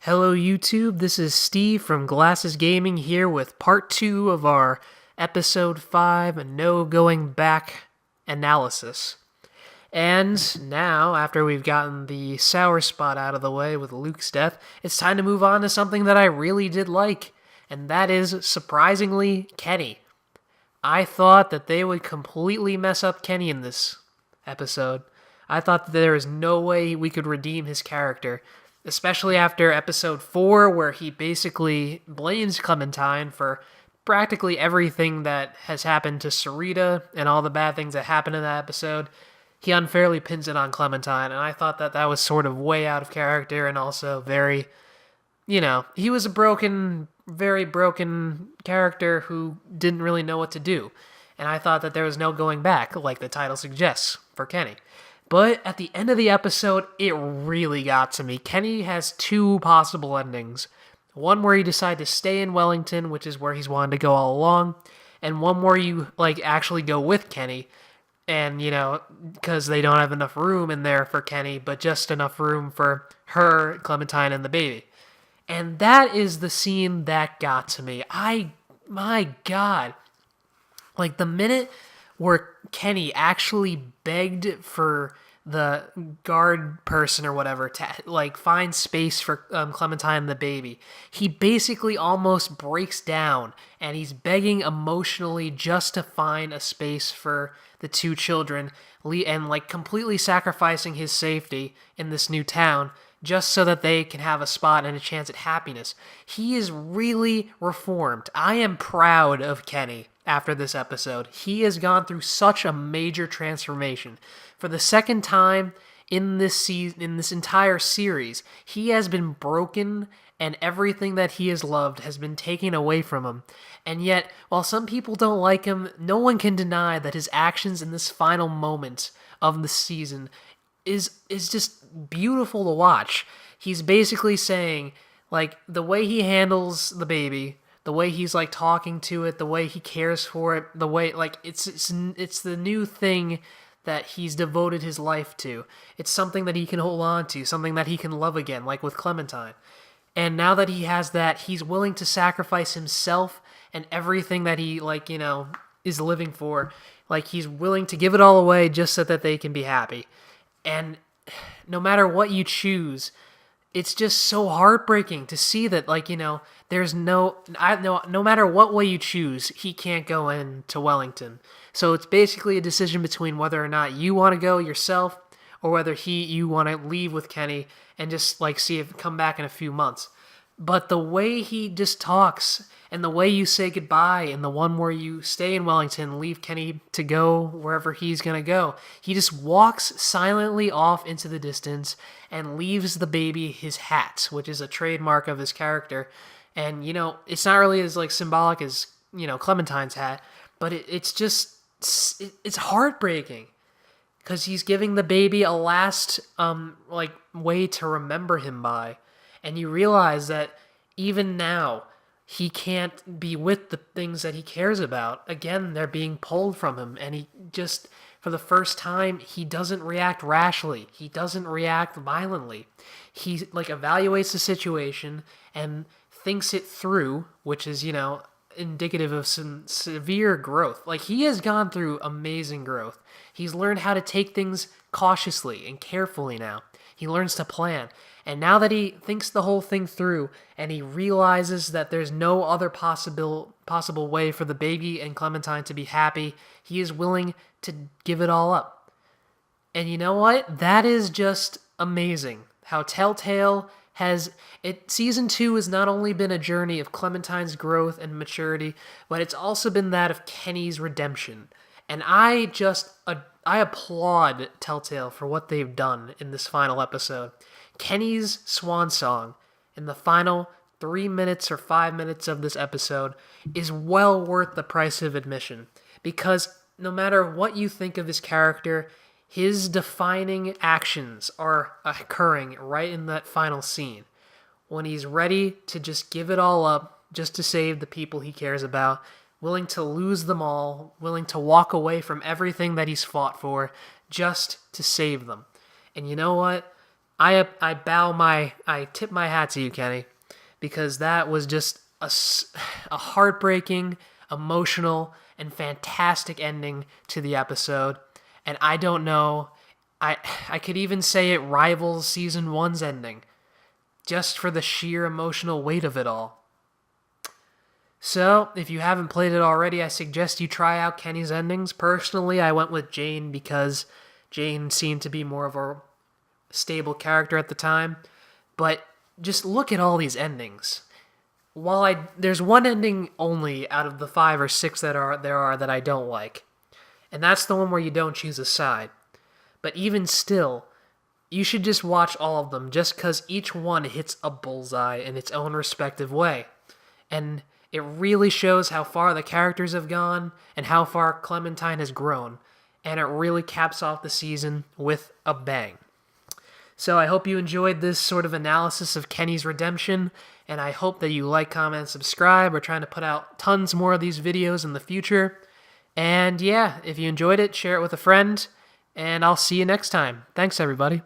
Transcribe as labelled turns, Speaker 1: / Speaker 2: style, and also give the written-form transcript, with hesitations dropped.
Speaker 1: Hello, YouTube. This is Steve from Glasses Gaming here with part 2 of our episode 5 No Going Back analysis. And now, after we've gotten the sour spot out of the way with Luke's death, it's time to move on to something that I really did like, and that is, surprisingly, Kenny. I thought that they would completely mess up Kenny in this episode. I thought that there is no way we could redeem his character, especially after episode 4, where he basically blames Clementine for practically everything that has happened to Sarita and all the bad things that happened in that episode. He unfairly pins it on Clementine, and I thought that that was sort of way out of character and also very, he was a very broken character who didn't really know what to do. And I thought that there was no going back, like the title suggests, for Kenny. But at the end of the episode, it really got to me. Kenny has two possible endings. One where you decide to stay in Wellington, which is where he's wanted to go all along, and one where you actually go with Kenny, and because they don't have enough room in there for Kenny, but just enough room for her, Clementine, and the baby. And that is the scene that got to me. My God. Like, the minute where Kenny actually begged for the guard person or whatever to find space for Clementine and the baby, he basically almost breaks down and he's begging emotionally just to find a space for the two children and completely sacrificing his safety in this new town just so that they can have a spot and a chance at happiness. He is really reformed. I am proud of Kenny after this episode. He has gone through such a major transformation. For the second time in this season, in this entire series, he has been broken and everything that he has loved has been taken away from him. And yet, while some people don't like him, no one can deny that his actions in this final moment of the season is just beautiful to watch. He's basically saying, the way he handles the baby, the way he's talking to it, the way he cares for it, the way it's the new thing that he's devoted his life to. It's something that he can hold on to, something that he can love again, like with Clementine. And now that he has that, he's willing to sacrifice himself and everything that he is living for. He's willing to give it all away just so that they can be happy. And no matter what you choose, it's just so heartbreaking to see that, there's no matter what way you choose, he can't go into Wellington. So it's basically a decision between whether or not you want to go yourself or whether you want to leave with Kenny and just see if come back in a few months. But the way he just talks and the way you say goodbye and the one where you stay in Wellington and leave Kenny to go wherever he's going to go, he just walks silently off into the distance and leaves the baby his hat, which is a trademark of his character. And, it's not really as symbolic as, Clementine's hat, but it's heartbreaking because he's giving the baby a last, way to remember him by. And you realize that even now, he can't be with the things that he cares about. Again, they're being pulled from him. And he just, for the first time, he doesn't react rashly. He doesn't react violently. He, evaluates the situation and thinks it through, which is, indicative of some severe growth. He has gone through amazing growth. He's learned how to take things cautiously and carefully now. He learns to plan. And now that he thinks the whole thing through and he realizes that there's no other possible way for the baby and Clementine to be happy, he is willing to give it all up. And you know what? That is just amazing. How Telltale Season 2 has not only been a journey of Clementine's growth and maturity, but it's also been that of Kenny's redemption. And I applaud Telltale for what they've done in this final episode. Kenny's swan song in the final 3 minutes or 5 minutes of this episode is well worth the price of admission, because no matter what you think of his character, his defining actions are occurring right in that final scene when he's ready to just give it all up just to save the people he cares about, willing to lose them all, willing to walk away from everything that he's fought for just to save them. And you know what? I tip my hat to you, Kenny, because that was just a heartbreaking, emotional, and fantastic ending to the episode. And I don't know, I could even say it rivals season one's ending, just for the sheer emotional weight of it all. So, if you haven't played it already, I suggest you try out Kenny's endings. Personally, I went with Jane because Jane seemed to be more of a stable character at the time. But just look at all these endings. There's one ending only out of the 5 or 6 that I don't like, and that's the one where you don't choose a side. But even still, you should just watch all of them just because each one hits a bullseye in its own respective way. And it really shows how far the characters have gone and how far Clementine has grown. And it really caps off the season with a bang. So I hope you enjoyed this sort of analysis of Kenny's redemption, and I hope that you like, comment, subscribe. We're trying to put out tons more of these videos in the future. And yeah, if you enjoyed it, share it with a friend, and I'll see you next time. Thanks, everybody.